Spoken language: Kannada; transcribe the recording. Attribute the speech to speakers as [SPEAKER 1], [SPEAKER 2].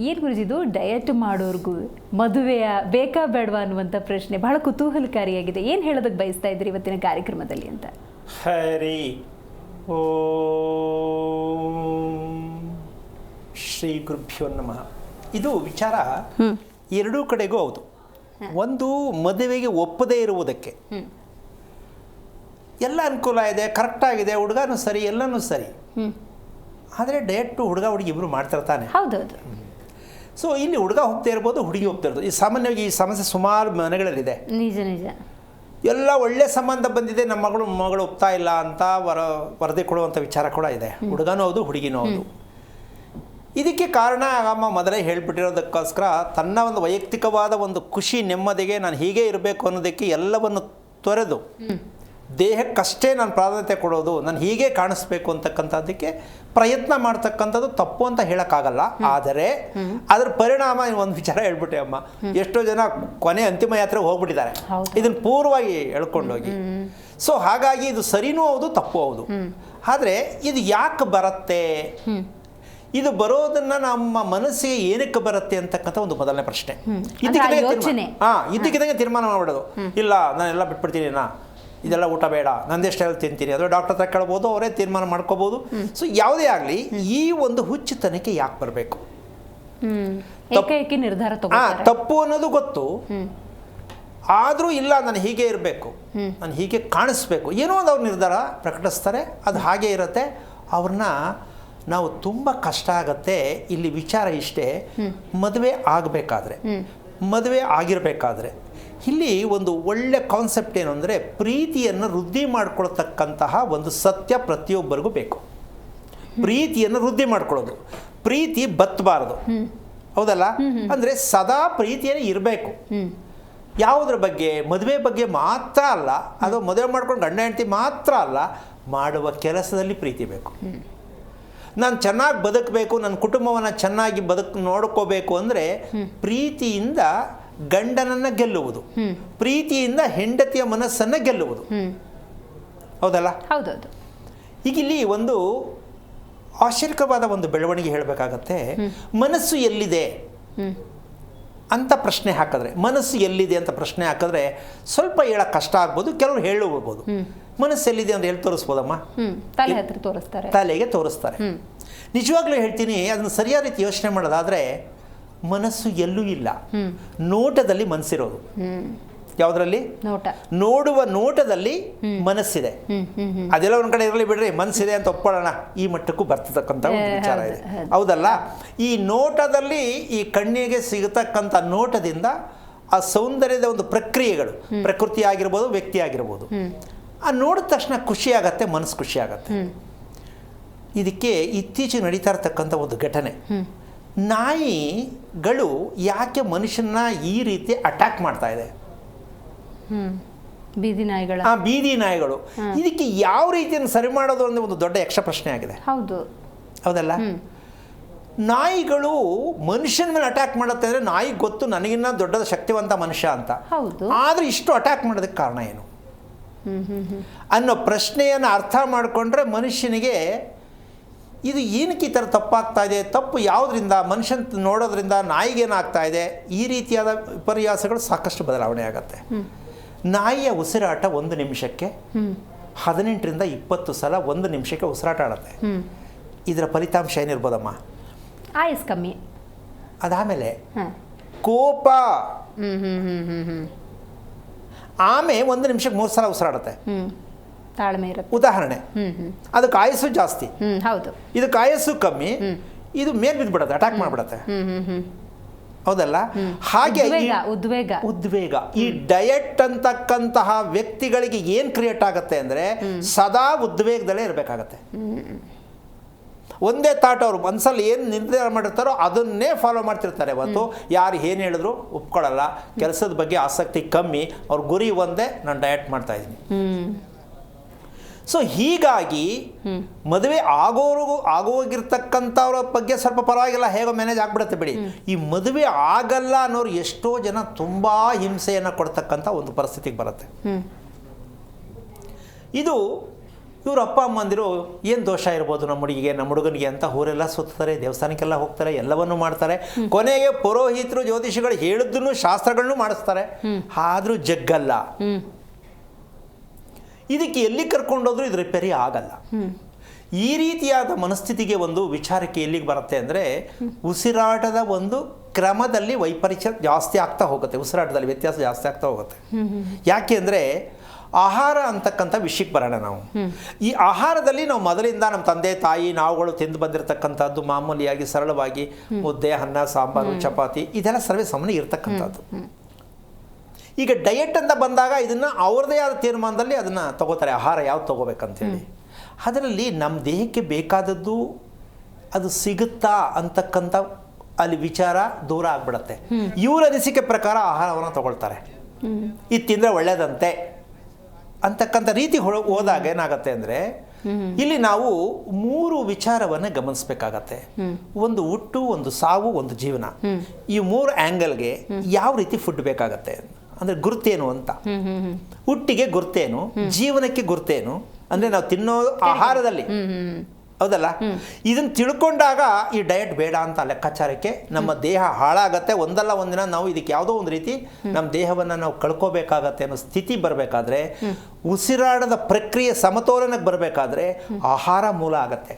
[SPEAKER 1] ಏನು ಗುರುಜಿ ಇದು ಡಯಟ್ ಮಾಡೋರ್ಗೂ ಮದುವೆಯ ಬೇಕಾ ಬೇಡವಾ ಅನ್ನುವಂಥ ಪ್ರಶ್ನೆ ಬಹಳ ಕುತೂಹಲಕಾರಿಯಾಗಿದೆ. ಏನು ಹೇಳೋದಕ್ಕೆ ಬಯಸ್ತಾ ಇದ್ದೀರಿ ಇವತ್ತಿನ ಕಾರ್ಯಕ್ರಮದಲ್ಲಿ ಅಂತ?
[SPEAKER 2] ಹರಿ ಓಂ ಶ್ರೀ ಗುರುಭ್ಯೋ ನಮಃ. ಇದು ವಿಚಾರ ಎರಡೂ ಕಡೆಗೂ ಹೌದು. ಒಂದು, ಮದುವೆಗೆ ಒಪ್ಪದೇ ಇರುವುದಕ್ಕೆ ಎಲ್ಲ ಅನುಕೂಲ ಇದೆ, ಕರೆಕ್ಟಾಗಿದೆ, ಹುಡುಗನೂ ಸರಿ, ಎಲ್ಲನೂ ಸರಿ. ಆದರೆ ಡಯಟು ಹುಡುಗ ಹುಡುಗಿ ಇಬ್ಬರು ಮಾಡ್ತಿರ್ತಾನೆ.
[SPEAKER 1] ಹೌದೌದು.
[SPEAKER 2] ಸೊ ಇಲ್ಲಿ ಹುಡುಗ ಹೋಗ್ತಾ ಇರ್ಬೋದು, ಹುಡುಗಿ ಹೋಗ್ತಾ ಇರ್ಬೋದು. ಈ ಸಾಮಾನ್ಯವಾಗಿ ಈ ಸಮಸ್ಯೆ ಸುಮಾರು ಮನೆಗಳಲ್ಲಿದೆ.
[SPEAKER 1] ನಿಜ ನಿಜ.
[SPEAKER 2] ಎಲ್ಲ ಒಳ್ಳೆ ಸಂಬಂಧ ಬಂದಿದೆ, ನಮ್ಮ ಮಗಳು ಒಪ್ತಾ ಇಲ್ಲ ಅಂತ ವರದಿ ಕೊಡುವಂಥ ವಿಚಾರ ಕೂಡ ಇದೆ. ಹುಡುಗನೂ ಹೌದು, ಹುಡುಗಿನೂ ಹೌದು. ಇದಕ್ಕೆ ಕಾರಣ ಅಮ್ಮ ಮೊದಲೇ ಹೇಳಿಬಿಟ್ಟಿರೋದಕ್ಕೋಸ್ಕರ ತನ್ನ ಒಂದು ವೈಯಕ್ತಿಕವಾದ ಒಂದು ಖುಷಿ ನೆಮ್ಮದಿಗೆ ನಾನು ಹೀಗೆ ಇರಬೇಕು ಅನ್ನೋದಕ್ಕೆ ಎಲ್ಲವನ್ನು ತೊರೆದು ದೇಹಕ್ಕಷ್ಟೇ ನಾನು ಪ್ರಾಧಾನ್ಯತೆ ಕೊಡೋದು, ನಾನು ಹೀಗೆ ಕಾಣಿಸ್ಬೇಕು ಅಂತಕ್ಕಂಥದ್ದಕ್ಕೆ ಪ್ರಯತ್ನ ಮಾಡ್ತಕ್ಕಂಥದ್ದು ತಪ್ಪು ಅಂತ ಹೇಳೋಕ್ಕಾಗಲ್ಲ. ಆದರೆ ಅದರ ಪರಿಣಾಮ ಒಂದು ವಿಚಾರ ಹೇಳ್ಬಿಟ್ಟೆ ಅಮ್ಮ, ಎಷ್ಟೋ ಜನ ಕೊನೆ ಅಂತಿಮ ಯಾತ್ರೆಗೆ ಹೋಗ್ಬಿಟ್ಟಿದ್ದಾರೆ ಇದನ್ನು ಪೂರ್ವವಾಗಿ ಹೇಳ್ಕೊಂಡೋಗಿ. ಸೊ ಹಾಗಾಗಿ ಇದು ಸರಿನೂ ಹೌದು, ತಪ್ಪು ಹೌದು. ಆದರೆ ಇದು ಯಾಕೆ ಬರುತ್ತೆ, ಇದು ಬರೋದನ್ನ ನಮ್ಮ ಮನಸ್ಸಿಗೆ ಏನಕ್ಕೆ ಬರುತ್ತೆ ಅಂತಕ್ಕಂಥ ಒಂದು ಮೊದಲನೇ ಪ್ರಶ್ನೆ. ಇದ್ದಕ್ಕಿದ್ದಂಗೆ ತೀರ್ಮಾನ ಮಾಡ್ಬಿಡೋದು, ಇಲ್ಲ ನಾನೆಲ್ಲ ಬಿಟ್ಬಿಡ್ತೀನಿ, ಇದೆಲ್ಲ ಊಟ ಬೇಡ, ನಂದೆಷ್ಟು ಹೇಳಿ ತಿಂತೀನಿ, ಅದು ಡಾಕ್ಟರ್ ಹತ್ರ ಕೇಳ್ಬೋದು, ಅವರೇ ತೀರ್ಮಾನ ಮಾಡ್ಕೋಬೋದು. ಸೊ ಯಾವುದೇ ಆಗಲಿ ಈ ಒಂದು ಹುಚ್ಚುತನಕ್ಕೆ ಯಾಕೆ ಬರಬೇಕು?
[SPEAKER 1] ನಿರ್ಧಾರ
[SPEAKER 2] ತಪ್ಪು ಅನ್ನೋದು ಗೊತ್ತು, ಆದರೂ ಇಲ್ಲ ನಾನು ಹೀಗೆ ಇರಬೇಕು, ನಾನು ಹೀಗೆ ಕಾಣಿಸ್ಬೇಕು, ಏನೋ ಒಂದು ಅವ್ರ ನಿರ್ಧಾರ ಪ್ರಕಟಿಸ್ತಾರೆ, ಅದು ಹಾಗೆ ಇರುತ್ತೆ. ಅವ್ರನ್ನ ನಾವು ತುಂಬ ಕಷ್ಟ ಆಗುತ್ತೆ. ಇಲ್ಲಿ ವಿಚಾರ ಇಷ್ಟೇ, ಮದುವೆ ಆಗಬೇಕಾದ್ರೆ, ಮದುವೆ ಆಗಿರಬೇಕಾದ್ರೆ ಇಲ್ಲಿ ಒಂದು ಒಳ್ಳೆ ಕಾನ್ಸೆಪ್ಟ್ ಏನು ಅಂದರೆ, ಪ್ರೀತಿಯನ್ನು ವೃದ್ಧಿ ಮಾಡ್ಕೊಳ್ತಕ್ಕಂತಹ ಒಂದು ಸತ್ಯ ಪ್ರತಿಯೊಬ್ಬರಿಗೂ ಬೇಕು. ಪ್ರೀತಿಯನ್ನು ವೃದ್ಧಿ ಮಾಡ್ಕೊಳ್ಳೋದು, ಪ್ರೀತಿ ಬತ್ತಬಾರದು, ಹೌದಲ್ಲ? ಅಂದರೆ ಸದಾ ಪ್ರೀತಿಯೇ ಇರಬೇಕು. ಯಾವುದ್ರ ಬಗ್ಗೆ? ಮದುವೆ ಬಗ್ಗೆ ಮಾತ್ರ ಅಲ್ಲ, ಅದು ಮದುವೆ ಮಾಡ್ಕೊಂಡು ಗಂಡ ಹೆಂಡತಿ ಮಾತ್ರ ಅಲ್ಲ, ಮಾಡುವ ಕೆಲಸದಲ್ಲಿ ಪ್ರೀತಿ ಬೇಕು. ನಾನು ಚೆನ್ನಾಗಿ ಬದುಕಬೇಕು, ನನ್ನ ಕುಟುಂಬವನ್ನು ಚೆನ್ನಾಗಿ ನೋಡ್ಕೋಬೇಕು ಅಂದರೆ ಪ್ರೀತಿಯಿಂದ ಗಂಡನನ್ನು ಗೆಲ್ಲುವುದು, ಪ್ರೀತಿಯಿಂದ ಹೆಂಡತಿಯ ಮನಸ್ಸನ್ನು ಗೆಲ್ಲುವುದು, ಹೌದಲ್ಲ?
[SPEAKER 1] ಹೌದೌದು.
[SPEAKER 2] ಈಗ ಇಲ್ಲಿ ಒಂದು ಆಶ್ಚರ್ಯಕರವಾದ ಒಂದು ಬೆಳವಣಿಗೆ ಹೇಳಬೇಕಾಗತ್ತೆ. ಮನಸ್ಸು ಎಲ್ಲಿದೆ ಅಂತ ಪ್ರಶ್ನೆ ಹಾಕಿದ್ರೆ, ಮನಸ್ಸು ಎಲ್ಲಿದೆ ಅಂತ ಪ್ರಶ್ನೆ ಹಾಕಿದ್ರೆ ಸ್ವಲ್ಪ ಹೇಳಕ್ಕೆ ಕಷ್ಟ ಆಗ್ಬೋದು, ಕೆಲವರು ಹೇಳಬಹುದು. ಮನಸ್ಸು ಎಲ್ಲಿದೆ ಅಂತ ಹೇಳಿ ತೋರಿಸ್ಬೋದಮ್ಮ, ತಲೆಗೆ ತೋರಿಸ್ತಾರೆ. ನಿಜವಾಗ್ಲೂ ಹೇಳ್ತೀನಿ, ಅದನ್ನು ಸರಿಯಾದ ರೀತಿ ಯೋಚನೆ ಮಾಡೋದಾದ್ರೆ ಮನಸ್ಸು ಎಲ್ಲೂ ಇಲ್ಲ, ನೋಟದಲ್ಲಿ ಮನಸ್ಸಿರೋದು. ಯಾವುದರಲ್ಲಿ? ನೋಡುವ ನೋಟದಲ್ಲಿ ಮನಸ್ಸಿದೆ. ಅದೆಲ್ಲ ಒಂದ್ ಕಡೆ ಇರಲಿ ಬಿಡ್ರಿ, ಮನಸ್ಸಿದೆ ಅಂತ ಒಪ್ಕೊಳ್ಳೋಣ, ಈ ಮಟ್ಟಕ್ಕೂ ಬರ್ತಕ್ಕಂಥ ಒಂದು ವಿಚಾರ ಇದೆ, ಹೌದಲ್ಲ? ಈ ನೋಟದಲ್ಲಿ, ಈ ಕಣ್ಣಿಗೆ ಸಿಗತಕ್ಕಂಥ ನೋಟದಿಂದ ಆ ಸೌಂದರ್ಯದ ಒಂದು ಪ್ರಕ್ರಿಯೆಗಳು, ಪ್ರಕೃತಿ ಆಗಿರ್ಬೋದು, ವ್ಯಕ್ತಿ ಆಗಿರ್ಬೋದು, ಆ ನೋಡಿದ ತಕ್ಷಣ ಖುಷಿ ಆಗತ್ತೆ, ಮನಸ್ಸು ಖುಷಿ ಆಗತ್ತೆ. ಇದಕ್ಕೆ ಇತ್ತೀಚೆಗೆ ನಡೀತಾ ಇರ್ತಕ್ಕಂಥ ಒಂದು ಘಟನೆ, ನಾಯಿಗಳು ಯಾಕೆ ಮನುಷ್ಯನ ಈ ರೀತಿ ಅಟ್ಯಾಕ್ ಮಾಡ್ತಾ ಇದೆ?
[SPEAKER 1] ಬೀದಿ
[SPEAKER 2] ನಾಯಿಗಳು. ಇದಕ್ಕೆ ಯಾವ ರೀತಿಯನ್ನು ಸರಿ ಮಾಡೋದು ಅನ್ನೋ ಒಂದು ದೊಡ್ಡ ಯಕ್ಷ ಪ್ರಶ್ನೆ ಆಗಿದೆ, ಹೌದಲ್ಲ? ನಾಯಿಗಳು ಮನುಷ್ಯನ ಮೇಲೆ ಅಟ್ಯಾಕ್ ಮಾಡುತ್ತೆ ಅಂದರೆ ನಾಯಿಗೆ ಗೊತ್ತು ನನಗಿನ್ನ ದೊಡ್ಡ ಶಕ್ತಿವಂತ ಮನುಷ್ಯ ಅಂತ, ಆದ್ರೆ ಇಷ್ಟು ಅಟ್ಯಾಕ್ ಮಾಡೋದಕ್ಕೆ ಕಾರಣ ಏನು ಅನ್ನೋ ಪ್ರಶ್ನೆಯನ್ನು ಅರ್ಥ ಮಾಡಿಕೊಂಡ್ರೆ ಮನುಷ್ಯನಿಗೆ ಇದು ಏನಕ್ಕೆ ಈ ಥರ ತಪ್ಪಾಗ್ತಾ ಇದೆ, ತಪ್ಪು ಯಾವುದರಿಂದ, ಮನುಷ್ಯನ್ ನೋಡೋದ್ರಿಂದ ನಾಯಿಗೇನಾಗ್ತಾ ಇದೆ, ಈ ರೀತಿಯಾದ ವಿಪರ್ಯಾಸಗಳು ಸಾಕಷ್ಟು ಬದಲಾವಣೆ ಆಗುತ್ತೆ. ನಾಯಿಯ ಉಸಿರಾಟ 1 ನಿಮಿಷಕ್ಕೆ 18ರಿಂದ 20 ಸಲ 1 ನಿಮಿಷಕ್ಕೆ ಉಸಿರಾಟ ಆಡುತ್ತೆ. ಇದರ ಫಲಿತಾಂಶ ಏನಿರ್ಬೋದಮ್ಮ?
[SPEAKER 1] ಆಯಸ್ ಕಮ್ಮಿ.
[SPEAKER 2] ಅದಾದಮೇಲೆ ಕೋಪ, ಆಮೆ 1 ನಿಮಿಷಕ್ಕೆ 3 ಸಲ ಉಸಿರಾಡುತ್ತೆ.
[SPEAKER 1] ತಾಳ್ಮೆ ಇರುತ್ತೆ.
[SPEAKER 2] ಉದಾಹರಣೆ, ಅದಕ್ಕೆ ಆಯಸ್ಸು ಜಾಸ್ತಿ, ಇದಕ್ಕೆ ಆಯಸ್ಸು ಕಮ್ಮಿ, ಇದು ಮೇಲ್ ಬಿದ್ದುಬಿಡುತ್ತೆ, ಅಟ್ಯಾಕ್ ಮಾಡಿಬಿಡುತ್ತೆ, ಹೌದಲ್ಲ? ಹಾಗೆ ಉದ್ವೇಗ. ಈ ಡಯಟ್ ಅಂತಕ್ಕಂತಹ ವ್ಯಕ್ತಿಗಳಿಗೆ ಏನು ಕ್ರಿಯೇಟ್ ಆಗುತ್ತೆ ಅಂದರೆ ಸದಾ ಉದ್ವೇಗದಲ್ಲೇ ಇರಬೇಕಾಗತ್ತೆ. ಒಂದೇ ಥಾಟ್ ಅವರು ಮನಸ್ಸಲ್ಲಿ ಏನು ನಿರ್ಧಾರ ಮಾಡಿರ್ತಾರೋ ಅದನ್ನೇ ಫಾಲೋ ಮಾಡ್ತಿರ್ತಾರೆ. ಇವತ್ತು ಯಾರು ಏನು ಹೇಳಿದ್ರು ಒಪ್ಕೊಳ್ಳಲ್ಲ, ಕೆಲಸದ ಬಗ್ಗೆ ಆಸಕ್ತಿ ಕಮ್ಮಿ, ಅವ್ರ ಗುರಿ ಒಂದೇ, ನಾನು ಡಯಟ್ ಮಾಡ್ತಾ ಇದ್ದೀನಿ. ಸೊ ಹೀಗಾಗಿ ಮದುವೆ ಆಗೋಗಿರ್ತಕ್ಕಂಥವ್ರ ಬಗ್ಗೆ ಸ್ವಲ್ಪ ಪರವಾಗಿಲ್ಲ, ಹೇಗೋ ಮ್ಯಾನೇಜ್ ಆಗ್ಬಿಡುತ್ತೆ ಬಿಡಿ. ಈ ಮದುವೆ ಆಗಲ್ಲ ಅನ್ನೋರು ಎಷ್ಟೋ ಜನ ತುಂಬ ಹಿಂಸೆಯನ್ನು ಕೊಡ್ತಕ್ಕಂಥ ಒಂದು ಪರಿಸ್ಥಿತಿಗೆ ಬರುತ್ತೆ. ಇದು ಇವ್ರ ಅಪ್ಪ ಅಮ್ಮಂದಿರು ಏನು ದೋಷ ಇರ್ಬೋದು ನಮ್ಮ ಹುಡುಗಿಗೆ ನಮ್ಮ ಹುಡುಗನಿಗೆ ಅಂತ ಊರೆಲ್ಲ ಸುತ್ತಾರೆ, ದೇವಸ್ಥಾನಕ್ಕೆಲ್ಲ ಹೋಗ್ತಾರೆ, ಎಲ್ಲವನ್ನೂ ಮಾಡ್ತಾರೆ. ಕೊನೆಗೆ ಪುರೋಹಿತರು ಜ್ಯೋತಿಷಿಗಳು ಹೇಳಿದ್ದನ್ನು ಶಾಸ್ತ್ರಗಳನ್ನೂ ಮಾಡಿಸ್ತಾರೆ, ಆದರೂ ಜಗ್ಗಲ್ಲ. ಇದಕ್ಕೆ ಎಲ್ಲಿ ಕರ್ಕೊಂಡೋದ್ರೂ ಇದು ರಿಪೇರಿ ಆಗಲ್ಲ. ಈ ರೀತಿಯಾದ ಮನಸ್ಥಿತಿಗೆ ಒಂದು ವಿಚಾರಕ್ಕೆ ಎಲ್ಲಿಗೆ ಬರುತ್ತೆ ಅಂದರೆ, ಉಸಿರಾಟದ ಒಂದು ಕ್ರಮದಲ್ಲಿ ವೈಪರೀತ್ಯ ಜಾಸ್ತಿ ಆಗ್ತಾ ಹೋಗುತ್ತೆ, ಉಸಿರಾಟದಲ್ಲಿ ವ್ಯತ್ಯಾಸ ಜಾಸ್ತಿ ಆಗ್ತಾ ಹೋಗುತ್ತೆ. ಯಾಕೆ ಅಂದರೆ ಆಹಾರ ಅಂತಕ್ಕಂಥ ವಿಷಯಕ್ಕೆ ಬರೋಣ. ನಾವು ಈ ಆಹಾರದಲ್ಲಿ ನಾವು ಮೊದಲಿಂದ ನಮ್ಮ ತಂದೆ ತಾಯಿ ನಾವುಗಳು ತಿಂದು ಬಂದಿರತಕ್ಕಂಥದ್ದು ಮಾಮೂಲಿಯಾಗಿ ಸರಳವಾಗಿ ಮುದ್ದೆ, ಅನ್ನ, ಸಾಂಬಾರು, ಚಪಾತಿ ಇದೆಲ್ಲ ಸರ್ವೇ ಸಾಮಾನ್ಯ ಇರತಕ್ಕಂಥದ್ದು. ಈಗ ಡಯಟ್ ಅಂತ ಬಂದಾಗ ಇದನ್ನು ಅವ್ರದ್ದೇ ಆದ ತೀರ್ಮಾನದಲ್ಲಿ ಅದನ್ನು ತಗೋತಾರೆ, ಆಹಾರ ಯಾವ್ದು ತಗೋಬೇಕಂತೇಳಿ. ಅದರಲ್ಲಿ ನಮ್ಮ ದೇಹಕ್ಕೆ ಬೇಕಾದದ್ದು ಅದು ಸಿಗುತ್ತಾ ಅಂತಕ್ಕಂಥ ಅಲ್ಲಿ ವಿಚಾರ ದೂರ ಆಗ್ಬಿಡತ್ತೆ. ಇವ್ರ ಅನಿಸಿಕೆ ಪ್ರಕಾರ ಆಹಾರವನ್ನು ತಗೊಳ್ತಾರೆ, ಇದು ತಿಂದರೆ ಒಳ್ಳೆಯದಂತೆ ಅಂತಕ್ಕಂಥ ರೀತಿ ಹೋದಾಗ ಏನಾಗತ್ತೆ ಅಂದರೆ, ಇಲ್ಲಿ ನಾವು 3 ವಿಚಾರವನ್ನು ಗಮನಿಸಬೇಕಾಗತ್ತೆ. ಒಂದು ಹುಟ್ಟು, ಒಂದು ಸಾವು, ಒಂದು ಜೀವನ. ಈ 3 ಆ್ಯಂಗಲ್ಗೆ ಯಾವ ರೀತಿ ಫುಡ್ ಬೇಕಾಗತ್ತೆ ಅಂದರೆ ಗುರ್ತೇನು ಅಂತ. ಹುಟ್ಟಿಗೆ ಗುರ್ತೇನು, ಜೀವನಕ್ಕೆ ಗುರ್ತೇನು ಅಂದರೆ ನಾವು ತಿನ್ನೋ ಆಹಾರದಲ್ಲಿ, ಹೌದಲ್ಲ? ಇದನ್ನು ತಿಳ್ಕೊಂಡಾಗ ಈ ಡಯಟ್ ಬೇಡ ಅಂತ ಲೆಕ್ಕಾಚಾರಕ್ಕೆ ನಮ್ಮ ದೇಹ ಹಾಳಾಗತ್ತೆ. ಒಂದಲ್ಲ ಒಂದಿನ ನಾವು ಇದಕ್ಕೆ ಯಾವುದೋ ಒಂದು ರೀತಿ ನಮ್ಮ ದೇಹವನ್ನು ನಾವು ಕಳ್ಕೋಬೇಕಾಗತ್ತೆ ಅನ್ನೋ ಸ್ಥಿತಿ ಬರಬೇಕಾದ್ರೆ, ಉಸಿರಾಡದ ಪ್ರಕ್ರಿಯೆ ಸಮತೋಲನಕ್ಕೆ ಬರಬೇಕಾದ್ರೆ ಆಹಾರ ಮೂಲ ಆಗತ್ತೆ.